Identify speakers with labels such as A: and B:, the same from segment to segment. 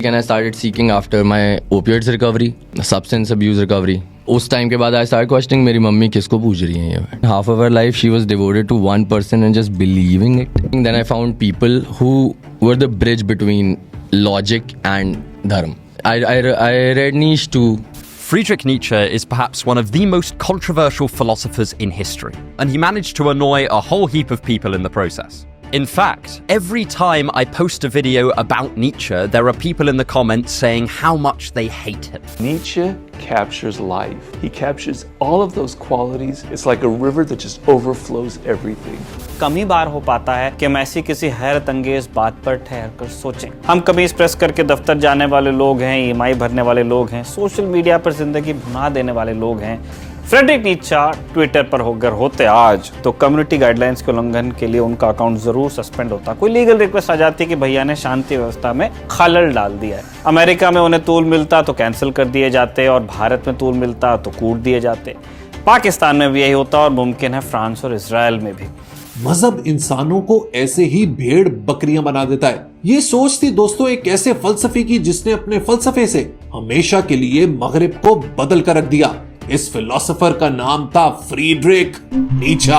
A: and I started seeking after my opioids recovery, substance abuse recovery. उस time के बाद I started questioning मेरी mummy किसको पूछ रही हैं ये. Half of her life she was devoted to one person and just believing it. And then I found people who were the bridge between logic and dharma. I read Nietzsche too.
B: Friedrich Nietzsche is perhaps one of the most controversial philosophers in history, and he managed to annoy a whole heap of people in the process. In fact, every time I post a video about Nietzsche, there are people in the comments saying how much they hate him.
C: Nietzsche captures life. He captures all of those qualities. It's like a river that just overflows everything.
D: कम ही बार हो पाता है कि हम ऐसी किसी हैरत अंगेज बात पर ठहर कर सोचें। हम कमीज प्रेस करके दफ्तर जाने वाले लोग हैं, ईएमआई भरने वाले लोग हैं, सोशल मीडिया पर जिंदगी भुना देने वाले लोग हैं। फ्रेडरिक नीत्शे ट्विटर पर होकर होते आज तो कम्युनिटी गाइडलाइंस के उल्लंघन के लिए उनका अकाउंट जरूर सस्पेंड होता। कोई लीगल रिक्वेस्ट आ जाती कि भैया ने शांति व्यवस्था में खलल डाल दिया है। अमेरिका में उन्हें तूल मिलता तो कैंसिल कर दिए जाते और भारत में तूल मिलता तो कूट दिए जाते। पाकिस्तान में भी यही होता और मुमकिन है फ्रांस और इजराइल में भी।
E: मजहब इंसानों को ऐसे ही भेड़ बकरियां बना देता है। ये सोच थी दोस्तों एक ऐसे फलसफे की जिसने अपने फलसफे से हमेशा के लिए मगरिब को बदल कर रख दिया। इस फिलोसोफर का नाम था Friedrich Nietzsche.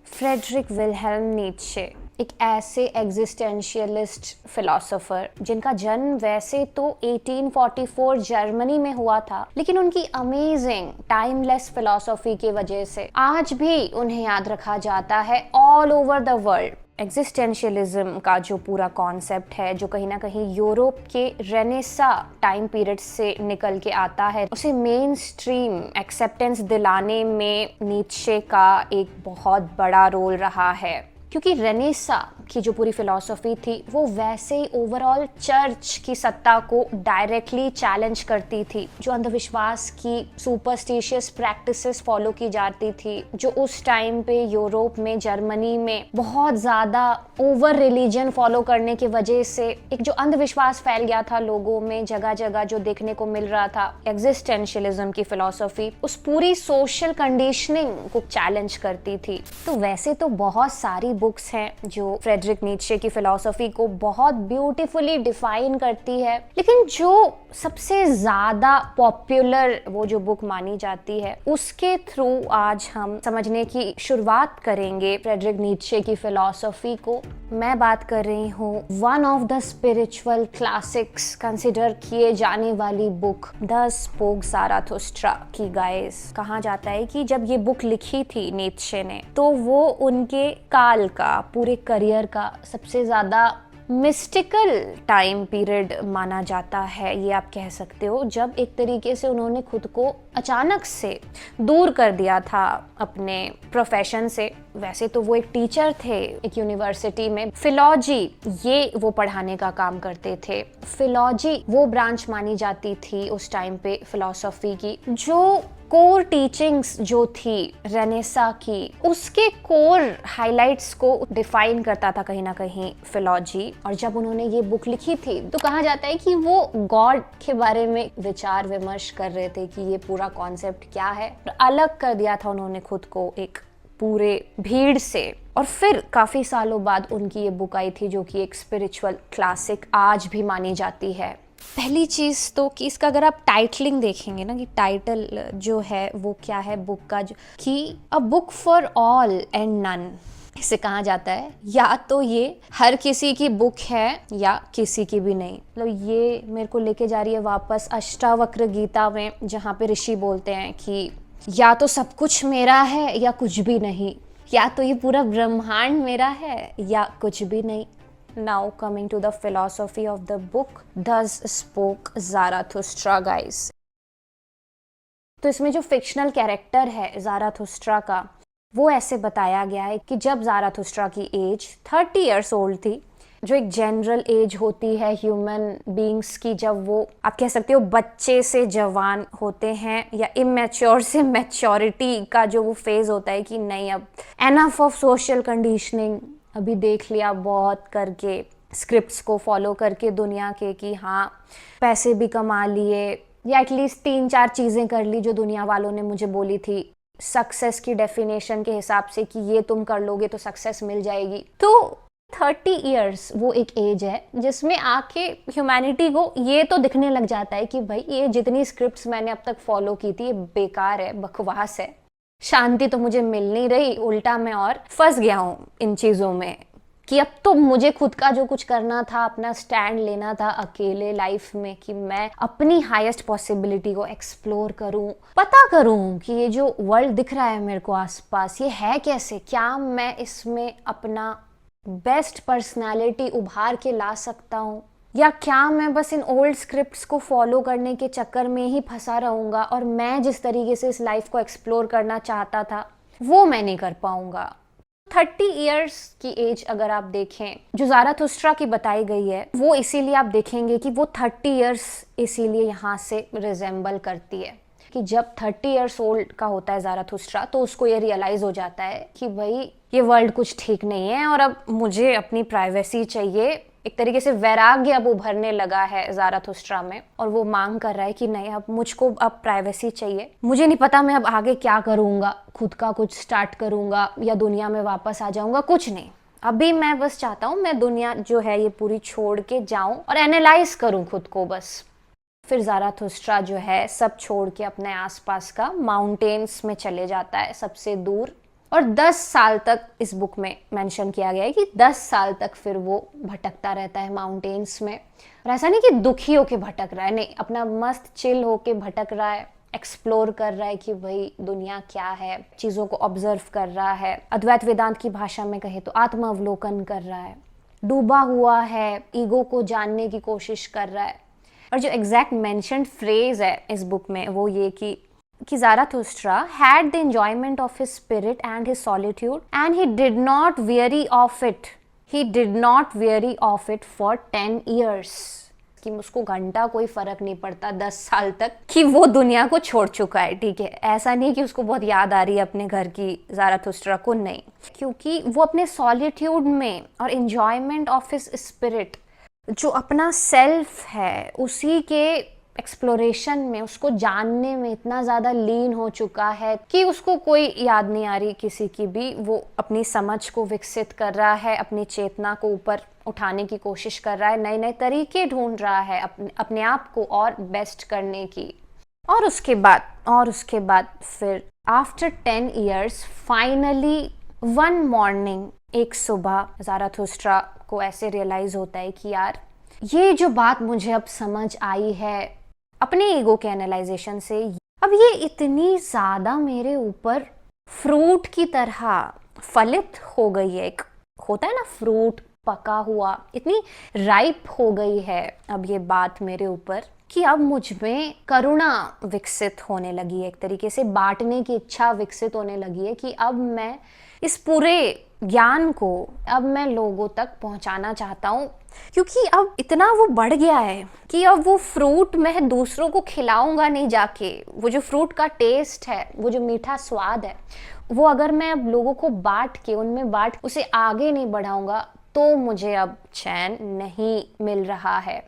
F: Friedrich Wilhelm Nietzsche एक ऐसे एग्जिस्टेंशियलिस्ट फिलोसोफर जिनका जन्म वैसे तो 1844 जर्मनी में हुआ था, लेकिन उनकी अमेजिंग टाइमलेस फिलोसॉफी की वजह से आज भी उन्हें याद रखा जाता है all over the world. Existentialism का जो पूरा कॉन्सेप्ट है, जो कहीं ना कहीं यूरोप के रेनेसा टाइम पीरियड से निकल के आता है, उसे मेन स्ट्रीम एक्सेप्टेंस दिलाने में नीत्शे का एक बहुत बड़ा रोल रहा है। क्योंकि रेनेसा की जो पूरी फिलॉसफी थी वो वैसे ही ओवरऑल चर्च की सत्ता को डायरेक्टली चैलेंज करती थी। जो अंधविश्वास की सुपरस्टिशियस प्रैक्टिसेस फॉलो की जाती थी, जो उस टाइम पे यूरोप में जर्मनी में बहुत ज़्यादा ओवर रिलीजन फॉलो करने की वजह से एक जो अंधविश्वास फैल गया था लोगों में, जगह जगह जो देखने को मिल रहा था। एग्जिस्टेंशियलिज्म की फिलॉसफी उस पूरी सोशल कंडीशनिंग को चैलेंज करती थी। तो वैसे तो बहुत सारी बुक्स हैं जो फ्रेडरिक नीत्शे की फिलॉसफी को बहुत ब्यूटीफुली डिफाइन करती है, लेकिन जो सबसे ज़्यादा पॉपुलर वो जो बुक मानी जाती है उसके थ्रू आज हम समझने की शुरुआत करेंगे फ्रेडरिक नीत्शे की फिलॉसफी को। मैं बात कर रही हूँ one of the spiritual classics consider किए जाने वाली बुक द स्पोक ज़ाराथुस्ट्रा की। गाइस, कहा जाता है कि जब ये बुक लिखी थी नीत्शे ने तो वो उनके काल का, पूरे करियर का सबसे ज़्यादा मिस्टिकल टाइम पीरियड माना जाता है। ये आप कह सकते हो जब एक तरीके से उन्होंने खुद को अचानक से दूर कर दिया था अपने प्रोफेशन से। वैसे तो वो एक टीचर थे एक यूनिवर्सिटी में, फिलॉजी ये वो पढ़ाने का काम करते थे। फिलॉजी वो ब्रांच मानी जाती थी उस टाइम पे फिलॉसफी की जो कोर टीचिंग्स जो थी रेनेसा की, उसके कोर हाइलाइट्स को डिफाइन करता था कहीं ना कहीं फिलॉजी। और जब उन्होंने ये बुक लिखी थी तो कहा जाता है कि वो गॉड के बारे में विचार विमर्श कर रहे थे कि ये पूरा कॉन्सेप्ट क्या है। अलग कर दिया था उन्होंने खुद को एक पूरे भीड़ से। और फिर काफ़ी सालों बाद उनकी ये बुक आई थी जो कि एक स्पिरिचुअल क्लासिक आज भी मानी जाती है। पहली चीज़ तो कि इसका अगर आप टाइटलिंग देखेंगे ना कि टाइटल जो है वो क्या है बुक का, जो कि a book for all and none, इसे कहा जाता है या तो ये हर किसी की बुक है या किसी की भी नहीं। मतलब ये मेरे को लेके जा रही है वापस अष्टावक्र गीता में, जहाँ पे ऋषि बोलते हैं कि या तो सब कुछ मेरा है या कुछ भी नहीं, या तो ये पूरा ब्रह्मांड मेरा है या कुछ भी नहीं। Now coming to the philosophy of the book, Thus Spoke Zarathustra, guys. तो इसमें जो फिक्शनल कैरेक्टर है ज़ाराथुस्ट्रा का, वो ऐसे बताया गया है कि जब ज़ाराथुस्ट्रा की एज 30 इयर्स ओल्ड थी, जो एक जनरल एज होती है ह्यूमन बीइंग्स की, जब वो आप कह सकते हो बच्चे से जवान होते हैं या इमेच्योर से मैच्योरिटी का जो वो फेज होता है कि नहीं अब एनफ ऑफ सोशल कंडीशनिंग, अभी देख लिया बहुत करके, स्क्रिप्ट्स को फॉलो करके दुनिया के कि हाँ पैसे भी कमा लिए या एटलीस्ट 3-4 चीज़ें कर ली जो दुनिया वालों ने मुझे बोली थी सक्सेस की डेफिनेशन के हिसाब से कि ये तुम कर लोगे तो सक्सेस मिल जाएगी। तो 30 ईयर्स वो एक एज है जिसमें आके ह्यूमैनिटी को ये तो दिखने लग जाता है कि भाई ये जितनी स्क्रिप्ट्स मैंने अब तक फॉलो की थी ये बेकार है, बकवास है, शांति तो मुझे मिल नहीं रही, उल्टा मैं और फंस गया हूँ इन चीज़ों में कि अब तो मुझे खुद का जो कुछ करना था, अपना स्टैंड लेना था अकेले लाइफ में कि मैं अपनी हाईएस्ट पॉसिबिलिटी को एक्सप्लोर करूं, पता करूं कि ये जो वर्ल्ड दिख रहा है मेरे को आसपास ये है कैसे, क्या मैं इसमें अपना बेस्ट पर्सनालिटी उभार के ला सकता हूँ या क्या मैं बस इन ओल्ड स्क्रिप्ट्स को फॉलो करने के चक्कर में ही फंसा रहूँगा और मैं जिस तरीके से इस लाइफ को एक्सप्लोर करना चाहता था वो मैं नहीं कर पाऊँगा। 30 इयर्स की एज अगर आप देखें जो ज़ाराथुस्ट्रा की बताई गई है वो इसीलिए आप देखेंगे कि वो 30 इयर्स इसीलिए यहाँ से रिजेंबल करती है कि जब 30 इयर्स ओल्ड का होता है ज़ाराथुस्ट्रा तो उसको ये रियलाइज़ हो जाता है कि भाई ये वर्ल्ड कुछ ठीक नहीं है और अब मुझे अपनी प्राइवेसी चाहिए। एक तरीके से वैराग्य अब उभरने लगा है ज़ाराथुस्ट्रा में और वो मांग कर रहा है कि नहीं अब मुझको अब प्राइवेसी चाहिए, मुझे नहीं पता मैं अब आगे क्या करूँगा, खुद का कुछ स्टार्ट करूँगा या दुनिया में वापस आ जाऊँगा, कुछ नहीं, अभी मैं बस चाहता हूँ मैं दुनिया जो है ये पूरी छोड़ के जाऊँ और एनालाइज करूँ खुद को बस। फिर ज़ाराथुस्ट्रा जो है सब छोड़ के अपने आसपास का माउंटेन्स में चले जाता है सबसे दूर और 10 साल तक इस बुक में मेंशन किया गया है कि 10 साल तक फिर वो भटकता रहता है माउंटेन्स में। और ऐसा नहीं कि दुखी होके भटक रहा है, नहीं, अपना मस्त चिल होके भटक रहा है, एक्सप्लोर कर रहा है कि भाई दुनिया क्या है, चीज़ों को ऑब्जर्व कर रहा है, अद्वैत वेदांत की भाषा में कहे तो आत्म अवलोकन कर रहा है, डूबा हुआ है, ईगो को जानने की कोशिश कर रहा है। और जो एग्जैक्ट मेंशन्ड फ्रेज है इस बुक में वो ये कि Zarathustra had the enjoyment of his spirit and his solitude and he did not weary of it. He did not weary of it for 10 years. कि उसको घंटा कोई फर्क नहीं पड़ता 10 साल तक कि वो दुनिया को छोड़ चुका है, ठीक है। ऐसा नहीं कि उसको बहुत याद आ रही है अपने घर की ज़ाराथुस्ट्रा को, नहीं, क्योंकि वो अपने सॉलिट्यूड में और एंजॉयमेंट ऑफ हिज स्पिरिट जो अपना सेल्फ है उसी के एक्सप्लोरेशन में, उसको जानने में इतना ज़्यादा लीन हो चुका है कि उसको कोई याद नहीं आ रही किसी की भी। वो अपनी समझ को विकसित कर रहा है, अपनी चेतना को ऊपर उठाने की कोशिश कर रहा है, नए नए तरीके ढूंढ रहा है अपने आप को और बेस्ट करने की। और उसके बाद फिर after 10 years finally one morning, एक सुबह ज़ाराथुस्ट्रा को ऐसे रियलाइज़ होता है कि यार ये जो बात मुझे अब समझ आई है अपने ईगो के एनालाइजेशन से, अब ये इतनी ज़्यादा मेरे ऊपर फ्रूट की तरह फलित हो गई है। एक होता है ना फ्रूट पका हुआ, इतनी राइप हो गई है अब ये बात मेरे ऊपर कि अब मुझ में करुणा विकसित होने लगी है, एक तरीके से बांटने की इच्छा विकसित होने लगी है कि अब मैं इस पूरे ज्ञान को अब मैं लोगों तक पहुंचाना चाहता हूँ, क्योंकि अब इतना वो बढ़ गया है कि अब वो फ्रूट मैं दूसरों को खिलाऊंगा नहीं जाके। वो जो फ्रूट का टेस्ट है, वो जो मीठा स्वाद है, वो अगर मैं अब लोगों को बांट के उनमें बांट उसे आगे नहीं बढ़ाऊंगा तो मुझे अब चैन नहीं मिल रहा है।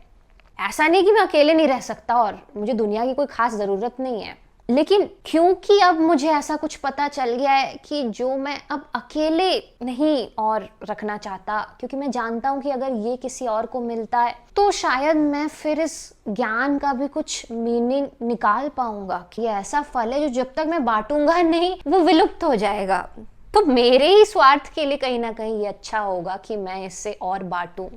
F: ऐसा नहीं कि मैं अकेले नहीं रह सकता और मुझे दुनिया की कोई खास ज़रूरत नहीं है, लेकिन क्योंकि अब मुझे ऐसा कुछ पता चल गया है कि जो मैं अब अकेले नहीं और रखना चाहता, क्योंकि मैं जानता हूँ कि अगर ये किसी और को मिलता है तो शायद मैं फिर इस ज्ञान का भी कुछ मीनिंग निकाल पाऊंगा कि ये ऐसा फल है जो जब तक मैं बांटूंगा नहीं वो विलुप्त हो जाएगा। तो मेरे ही स्वार्थ के लिए कहीं ना कहीं ये अच्छा होगा कि मैं इससे और बांटूं।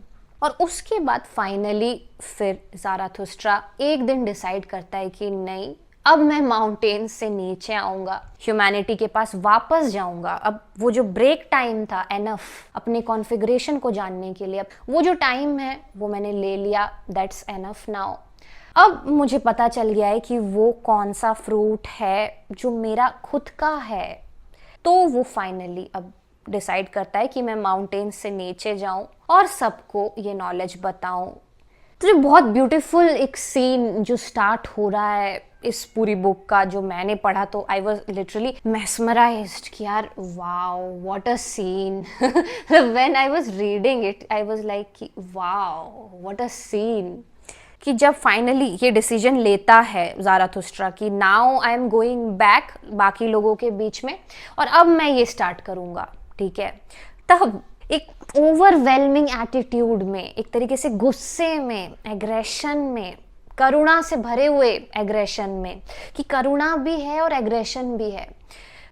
F: और उसके बाद फाइनली फिर ज़ाराथुस्ट्रा एक दिन डिसाइड करता है कि नहीं, अब मैं माउंटेन से नीचे आऊंगा, ह्यूमैनिटी के पास वापस जाऊंगा। अब वो जो ब्रेक टाइम था एनफ अपने कॉन्फ़िगरेशन को जानने के लिए, अब वो जो टाइम है वो मैंने ले लिया, दैट्स एनफ नाउ। अब मुझे पता चल गया है कि वो कौन सा फ्रूट है जो मेरा खुद का है। तो वो फाइनली अब डिसाइड करता है कि मैं माउंटेन से नीचे जाऊं और सबको ये नॉलेज बताऊं। तो बहुत ब्यूटीफुल एक सीन जो स्टार्ट हो रहा है इस पूरी बुक का, जो मैंने पढ़ा तो आई वॉज लिटरली मेस्मराइज्ड कि यार wow what a scene. When I was reading it I was like कि वाओ व्हाट अ सीन, कि जब फाइनली ये डिसीजन लेता है ज़ाराथुस्ट्रा कि now I am going back बाकी लोगों के बीच में और अब मैं ये स्टार्ट करूँगा, ठीक है। तब एक ओवरवेलमिंग एटीट्यूड में, एक तरीके से गुस्से में, एग्रेशन में, करुणा से भरे हुए एग्रेशन में, कि करुणा भी है और एग्रेशन भी है।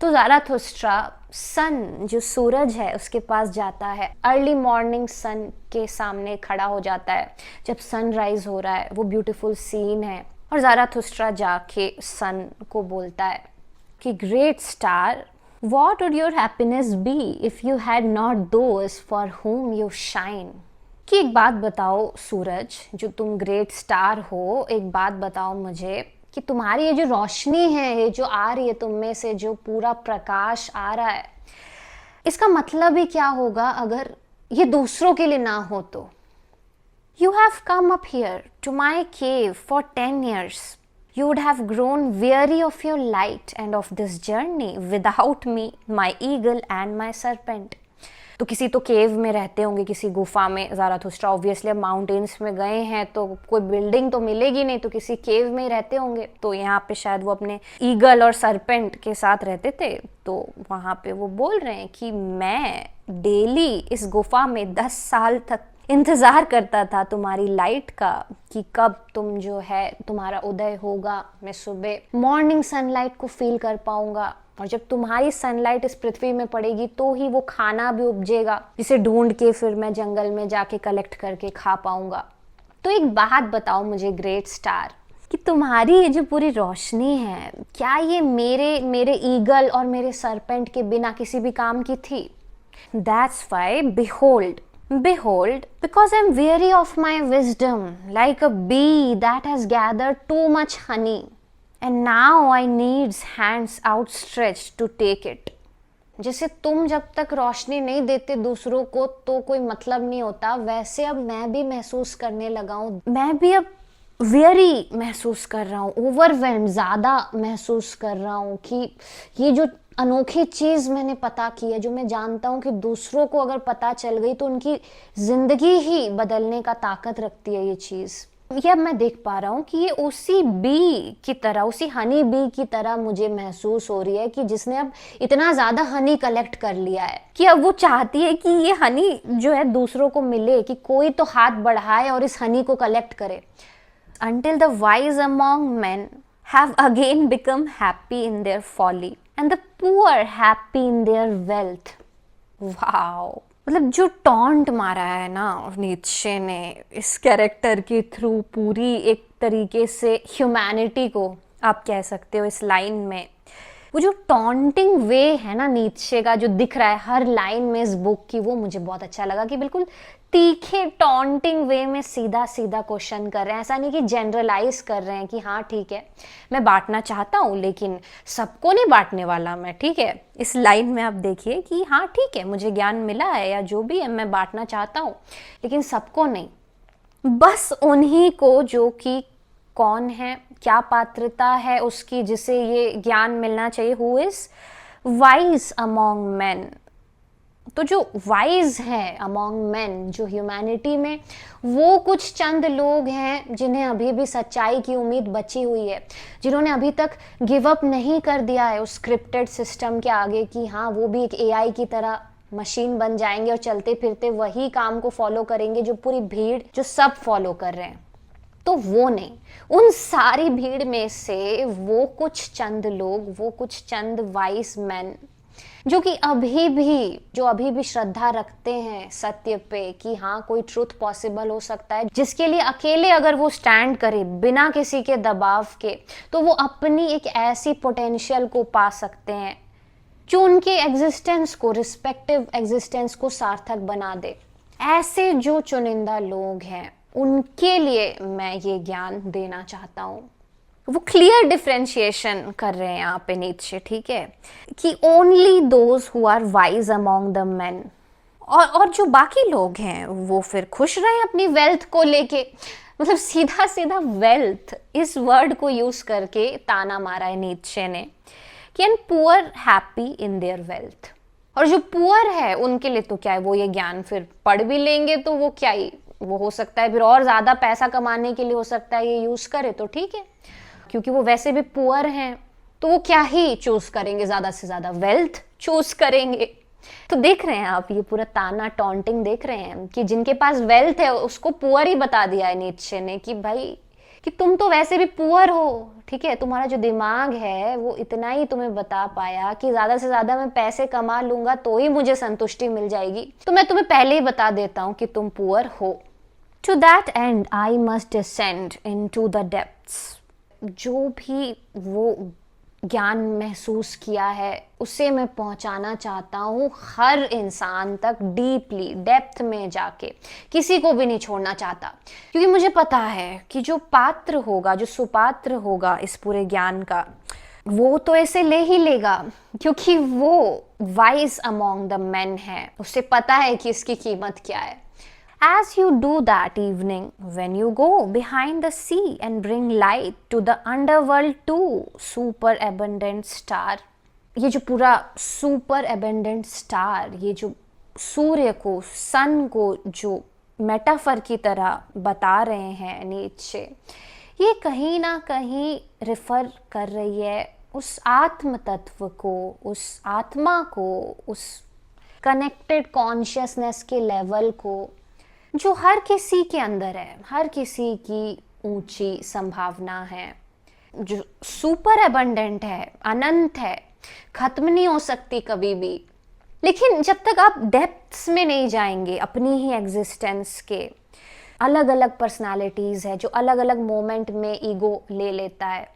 F: तो ज़ाराथुस्ट्रा सन, जो सूरज है, उसके पास जाता है, अर्ली मॉर्निंग सन के सामने खड़ा हो जाता है जब सनराइज हो रहा है, वो ब्यूटीफुल सीन है। और ज़ाराथुस्ट्रा जाके सन को बोलता है कि great star, what would your happiness be if you had not those for whom you shine? कि एक बात बताओ सूरज, जो तुम ग्रेट स्टार हो, एक बात बताओ मुझे कि तुम्हारी ये जो रोशनी है, ये जो आ रही है तुम में से, जो पूरा प्रकाश आ रहा है, इसका मतलब ही क्या होगा अगर ये दूसरों के लिए ना हो तो? You have come up here to my cave for 10 years. You would have grown weary of your light and of this journey without me, my eagle and my serpent. तो किसी तो केव में रहते होंगे, किसी गुफा में। ज़ाराथुस्ट्रा ऑब्वियसली अब माउंटेन्स में गए हैं तो कोई बिल्डिंग तो मिलेगी नहीं, तो किसी केव में ही रहते होंगे। तो यहाँ पे शायद वो अपने ईगल और सरपेंट के साथ रहते थे। तो वहाँ पे वो बोल रहे हैं कि मैं डेली इस गुफा में 10 साल तक इंतज़ार करता था तुम्हारी लाइट का, कि कब तुम जो है तुम्हारा उदय होगा, मैं सुबह मॉर्निंग सनलाइट को फील कर पाऊंगा, और जब तुम्हारी सनलाइट इस पृथ्वी में पड़ेगी तो ही वो खाना भी उपजेगा जिसे ढूंढ के फिर मैं जंगल में जाके कलेक्ट करके खा पाऊंगा। तो एक बात बताओ मुझे ग्रेट स्टार, कि तुम्हारी ये जो पूरी रोशनी है, क्या ये मेरे ईगल और मेरे सरपेंट के बिना किसी भी काम की थी? That's why behold, because I am weary of my wisdom, like a bee that has gathered too much honey, and now I needs hands outstretched to take it. जैसे तुम जब तक रोशनी नहीं देते दूसरों को तो कोई मतलब नहीं होता, वैसे अब मैं भी महसूस करने लगा हूँ, मैं भी अब वेरी महसूस कर रहा हूँ, ओवरवेल्म ज़्यादा महसूस कर रहा हूँ कि ये जो अनोखी चीज़ मैंने पता की है, जो मैं जानता हूँ कि दूसरों को अगर पता चल गई तो उनकी ज़िंदगी ही बदलने का ताकत रखती है ये चीज़। ये अब मैं देख पा रहा हूँ कि ये उसी बी की तरह, उसी हनी बी की तरह मुझे महसूस हो रही है कि जिसने अब इतना ज़्यादा हनी कलेक्ट कर लिया है कि अब वो चाहती है कि ये हनी जो है दूसरों को मिले, कि कोई तो हाथ बढ़ाए और इस हनी को कलेक्ट करे। Until the wise among men have again become happy in their folly and the poor happy in their wealth. Wow! मतलब जो टॉन्ट मारा है ना नीत्शे ने इस कैरेक्टर के थ्रू, पूरी एक तरीके से ह्यूमैनिटी को आप कह सकते हो इस लाइन में, वो जो टॉन्टिंग वे है ना नीत्शे का जो दिख रहा है हर लाइन में इस बुक की, वो मुझे बहुत अच्छा लगा कि बिल्कुल तीखे टॉन्टिंग वे में सीधा सीधा क्वेश्चन कर रहे हैं। ऐसा नहीं कि जनरलाइज कर रहे हैं कि हाँ ठीक है मैं बांटना चाहता हूँ लेकिन सबको नहीं बांटने वाला मैं, ठीक है। इस लाइन में आप देखिए कि हाँ ठीक है मुझे ज्ञान मिला है या जो भी है मैं बांटना चाहता हूँ, लेकिन सबको नहीं, बस उन्हीं को जो कि कौन है, क्या पात्रता है उसकी जिसे ये ज्ञान मिलना चाहिए, who is wise among man. तो जो वाइज है अमॉन्ग मैन, जो ह्यूमैनिटी में, वो कुछ चंद लोग हैं जिन्हें अभी भी सच्चाई की उम्मीद बची हुई है, जिन्होंने अभी तक गिव अप नहीं कर दिया है उस स्क्रिप्टेड सिस्टम के आगे कि हाँ वो भी एक एआई की तरह मशीन बन जाएंगे और चलते फिरते वही काम को फॉलो करेंगे जो पूरी भीड़, जो सब फॉलो कर रहे हैं। तो वो नहीं, उन सारी भीड़ में से वो कुछ चंद लोग, वो कुछ चंद वाइज मैन जो अभी भी श्रद्धा रखते हैं सत्य पे कि हाँ कोई ट्रुथ पॉसिबल हो सकता है, जिसके लिए अकेले अगर वो स्टैंड करे बिना किसी के दबाव के तो वो अपनी एक ऐसी पोटेंशियल को पा सकते हैं जो उनके एग्जिस्टेंस को, रिस्पेक्टिव एग्जिस्टेंस को सार्थक बना दे। ऐसे जो चुनिंदा लोग हैं उनके लिए मैं ये ज्ञान देना चाहता हूँ। वो क्लियर डिफरेंशिएशन कर रहे हैं यहाँ पे नीत्शे, ठीक है, कि only those who are wise among the men, और जो बाकी लोग हैं वो फिर खुश रहे अपनी वेल्थ को लेके। मतलब सीधा सीधा वेल्थ इस वर्ड को यूज करके ताना मारा है नीत्शे ने कि and poor happy in their wealth. और जो पुअर है उनके लिए तो क्या है, वो ये ज्ञान फिर पढ़ भी लेंगे तो वो क्या ही, वो हो सकता है फिर और ज्यादा पैसा कमाने के लिए हो सकता है ये यूज करे तो ठीक है, क्योंकि वो वैसे भी पुअर हैं तो वो क्या ही चूज करेंगे, ज्यादा से ज्यादा वेल्थ चूज करेंगे। तो देख रहे हैं आप ये पूरा ताना टॉन्टिंग देख रहे हैं कि जिनके पास वेल्थ है उसको पुअर ही बता दिया है नीचे ने कि भाई कि तुम तो वैसे भी पुअर हो, ठीक है, तुम्हारा जो दिमाग है वो इतना ही तुम्हें बता पाया कि ज्यादा से ज्यादा मैं पैसे कमा लूंगा तो ही मुझे संतुष्टि मिल जाएगी, तो मैं तुम्हें पहले ही बता देता हूँ कि तुम पुअर हो। To that and I must descend into the depths. जो भी वो ज्ञान महसूस किया है उसे मैं पहुंचाना चाहता हूँ हर इंसान तक, डीपली डेप्थ में जाके, किसी को भी नहीं छोड़ना चाहता, क्योंकि मुझे पता है कि जो पात्र होगा, जो सुपात्र होगा इस पूरे ज्ञान का, वो तो ऐसे ले ही लेगा, क्योंकि वो वाइज अमॉन्ग द मेन है, उसे पता है कि इसकी कीमत क्या है। As you do that evening, when you go behind the sea and bring light to the underworld too, super abundant star। ये जो पूरा super abundant star, ये जो सूर्य को, सन को जो मेटाफर की तरह बता रहे हैं नीचे, ये कहीं ना कहीं रिफर कर रही है उस आत्म तत्व को, उस आत्मा को, उस कनेक्टेड कॉन्शियसनेस के लेवल को जो हर किसी के अंदर है, हर किसी की ऊंची संभावना है, जो सुपर एबंडेंट है, अनंत है, खत्म नहीं हो सकती कभी भी। लेकिन जब तक आप डेप्थ्स में नहीं जाएंगे अपनी ही एग्जिस्टेंस के, अलग अलग पर्सनालिटीज़ है जो अलग अलग मोमेंट में ईगो ले लेता है,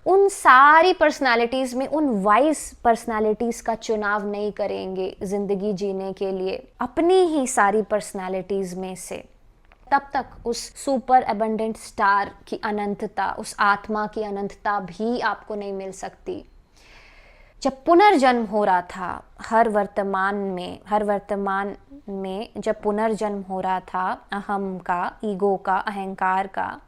F: उन सारी पर्सनालिटीज़ में उन वाइज पर्सनालिटीज़ का चुनाव नहीं करेंगे ज़िंदगी जीने के लिए, अपनी ही सारी पर्सनालिटीज़ में से, तब तक उस सुपर एबंडेंट स्टार की अनंतता, उस आत्मा की अनंतता भी आपको नहीं मिल सकती। जब पुनर्जन्म हो रहा था हर वर्तमान में जब पुनर्जन्म हो रहा था अहम का, ईगो का, अहंकार का,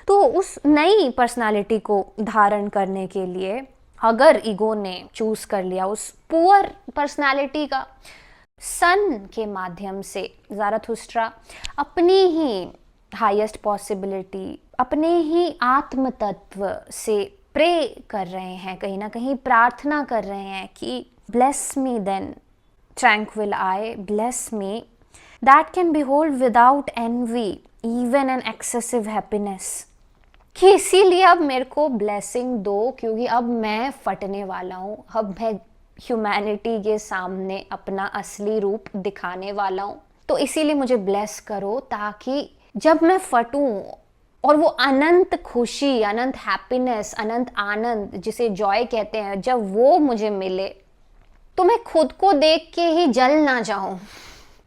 F: तो उस नई पर्सनालिटी को धारण करने के लिए अगर ईगो ने चूज कर लिया उस पुअर पर्सनालिटी का, सन के माध्यम से ज़ारथुस्ट्रा अपनी ही हाईएस्ट पॉसिबिलिटी, अपने ही आत्म तत्व से प्रे कर रहे हैं, कहीं ना कहीं प्रार्थना कर रहे हैं कि bless me then tranquil eye, bless me that can behold without envy even an excessive happiness, कि इसीलिए अब मेरे को ब्लेसिंग दो, क्योंकि अब मैं फटने वाला हूँ, अब मैं ह्यूमैनिटी के सामने अपना असली रूप दिखाने वाला हूँ, तो इसीलिए मुझे ब्लेस करो, ताकि जब मैं फटूं और वो अनंत खुशी, अनंत हैप्पीनेस, अनंत आनंद जिसे जॉय कहते हैं, जब वो मुझे मिले तो मैं खुद को देख के ही जल ना जाऊं,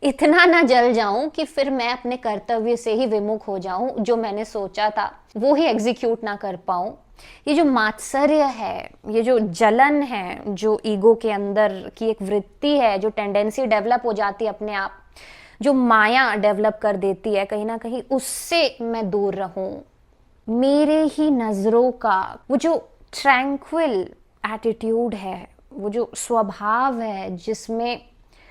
F: इतना ना जल जाऊं कि फिर मैं अपने कर्तव्य से ही विमुख हो जाऊं, जो मैंने सोचा था वो ही एग्जीक्यूट ना कर पाऊं। ये जो मात्सर्य है, ये जो जलन है, जो ईगो के अंदर की एक वृत्ति है, जो टेंडेंसी डेवलप हो जाती है अपने आप, जो माया डेवलप कर देती है, कहीं ना कहीं उससे मैं दूर रहूं। मेरे ही नजरों का वो जो ट्रैंक्विल एटीट्यूड है, वो जो स्वभाव है जिसमें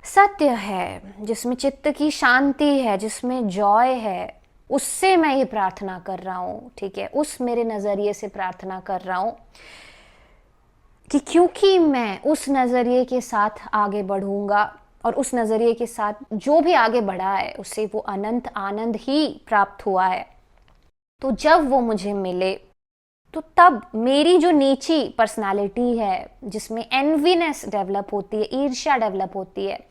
F: सत्य है, जिसमें चित्त की शांति है, जिसमें जॉय है, उससे मैं ये प्रार्थना कर रहा हूँ, ठीक है, उस मेरे नज़रिए से प्रार्थना कर रहा हूँ कि क्योंकि मैं उस नज़रिए के साथ आगे बढ़ूंगा और उस नज़रिए के साथ जो भी आगे बढ़ा है उससे वो अनंत आनंद ही प्राप्त हुआ है, तो जब वो मुझे मिले तो तब मेरी जो नीची पर्सनालिटी है जिसमें एनवीनेस डेवलप होती है, ईर्ष्या डेवलप होती है,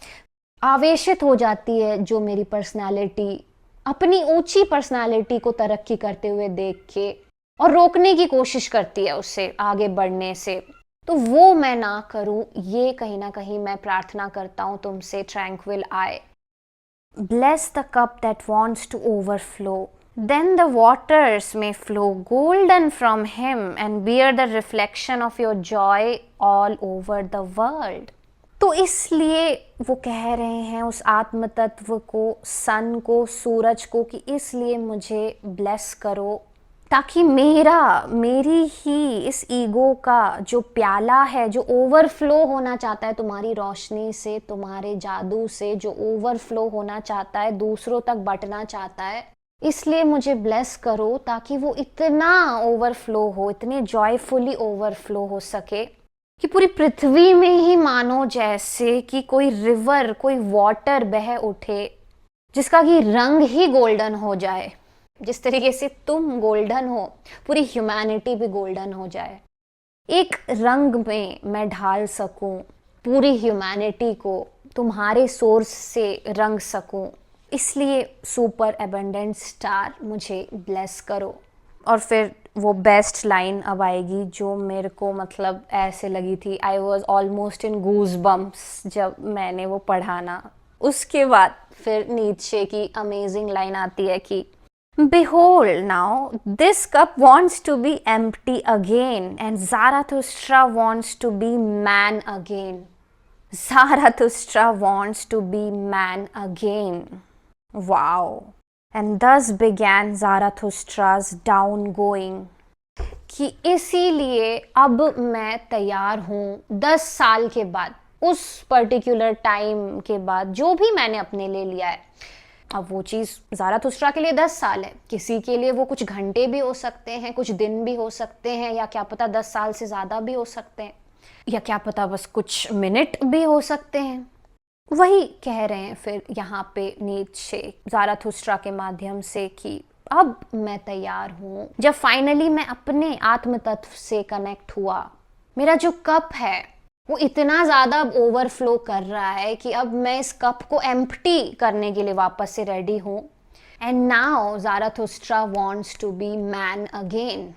F: आवेशित हो जाती है जो मेरी पर्सनालिटी अपनी ऊंची पर्सनालिटी को तरक्की करते हुए देख के और रोकने की कोशिश करती है उससे आगे बढ़ने से, तो वो मैं ना करूं, ये कहीं ना कहीं मैं प्रार्थना करता हूं तुमसे tranquil eye. Bless the cup that wants to overflow, then the waters may flow golden from him and bear the reflection of your joy all over the world। तो इसलिए वो कह रहे हैं उस आत्म तत्व को, सन को, सूरज को, कि इसलिए मुझे ब्लेस करो ताकि मेरी ही इस ईगो का जो प्याला है, जो ओवरफ्लो होना चाहता है तुम्हारी रोशनी से, तुम्हारे जादू से, जो ओवरफ्लो होना चाहता है, दूसरों तक बंटना चाहता है, इसलिए मुझे ब्लेस करो ताकि वो इतना ओवरफ्लो हो, इतने जॉयफुली ओवरफ्लो हो सके कि पूरी पृथ्वी में ही मानो जैसे कि कोई रिवर, कोई वाटर बह उठे जिसका कि रंग ही गोल्डन हो जाए। जिस तरीके से तुम गोल्डन हो, पूरी ह्यूमैनिटी भी गोल्डन हो जाए। एक रंग में मैं ढाल सकूं पूरी ह्यूमैनिटी को, तुम्हारे सोर्स से रंग सकूं, इसलिए सुपर एबंडेंट स्टार मुझे ब्लेस करो। और फिर वो बेस्ट लाइन अब आएगी जो मेरे को मतलब ऐसे लगी थी, I was almost in goose bumps जब मैंने वो पढ़ा ना। उसके बाद फिर नीचे की अमेजिंग लाइन आती है कि Behold now, this cup wants to be empty again, and Zarathustra wants to be man again. Zarathustra wants to be man again. Wow. And thus began Zarathustra's downgoing. कि इसीलिए अब मैं तैयार हूँ 10 साल के बाद, उस पर्टिकुलर टाइम के बाद जो भी मैंने अपने ले लिया है। अब वो चीज़ ज़ाराथुस्ट्रा के लिए 10 साल है, किसी के लिए वो कुछ घंटे भी हो सकते हैं, कुछ दिन भी हो सकते हैं, या क्या पता 10 साल से ज़्यादा भी हो सकते हैं, या क्या पता बस कुछ मिनट भी हो सकते हैं। वही कह रहे हैं फिर यहाँ पे नीचे ज़ाराथुस्ट्रा के माध्यम से कि अब मैं तैयार हूँ। जब फाइनली मैं अपने आत्म तत्व से कनेक्ट हुआ, मेरा जो कप है वो इतना ज़्यादा ओवरफ्लो कर रहा है कि अब मैं इस कप को एम्प्टी करने के लिए वापस से रेडी हूँ। And now Zarathustra wants to be man again.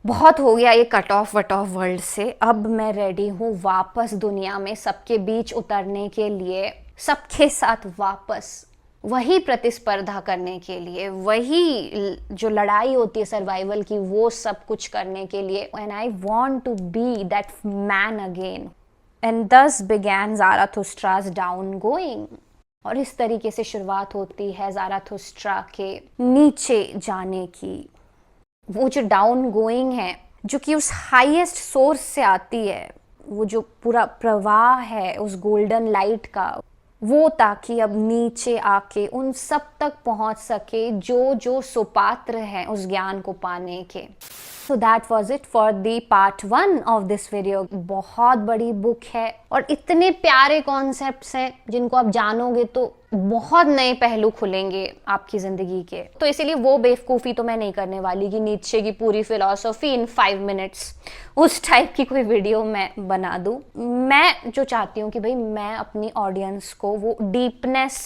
F: बहुत हो गया ये cut off what of world से, अब मैं रेडी हूँ वापस दुनिया में सबके बीच उतरने के लिए, सबके साथ वापस वही प्रतिस्पर्धा करने के लिए, वही जो लड़ाई होती है सर्वाइवल की, वो सब कुछ करने के लिए। And I want to be that man again. And thus began Zarathustra's down going. और इस तरीके से शुरुआत होती है ज़ाराथुस्ट्रा के नीचे जाने की। वो जो डाउन गोइंग है, जो कि उस हाईएस्ट सोर्स से आती है, वो जो पूरा प्रवाह है उस गोल्डन लाइट का, वो ताकि अब नीचे आके उन सब तक पहुंच सके जो जो सुपात्र हैं उस ज्ञान को पाने के। So that was it for the part 1 of this video. बहुत बड़ी बुक है और इतने प्यारे कॉन्सेप्ट्स हैं जिनको आप जानोगे तो बहुत नए पहलू खुलेंगे आपकी जिंदगी के। तो इसीलिए वो बेवकूफ़ी तो मैं नहीं करने वाली कि नीचे की पूरी फिलॉसफी इन 5 मिनट्स उस टाइप की कोई वीडियो मैं बना दूं। मैं जो चाहती हूँ कि भाई मैं अपनी ऑडियंस को वो डीपनेस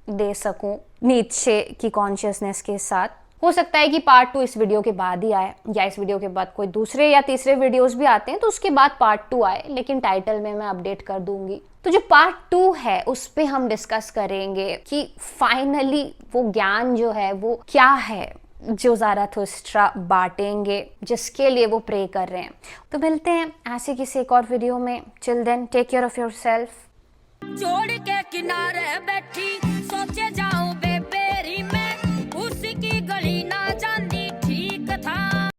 F: दे सकूं नीचे की कॉन्शियसनेस के साथ। हो सकता है कि पार्ट 2 इस वीडियो के बाद ही आए, या इस वीडियो के बाद कोई दूसरे या तीसरे वीडियोस भी आते हैं तो उसके बाद पार्ट 2 आए, लेकिन टाइटल में मैं अपडेट कर दूंगी। तो जो पार्ट 2 है उस पे हम डिस्कस करेंगे कि फाइनली वो ज्ञान जो है वो क्या है जो ज़ाराथुस्ट्रा बांटेंगे, जिसके लिए वो प्रे कर रहे हैं। तो मिलते हैं ऐसे किसी एक और वीडियो में। Till then take care of yourself.
G: जोड़ के किनारे बैठी सोचे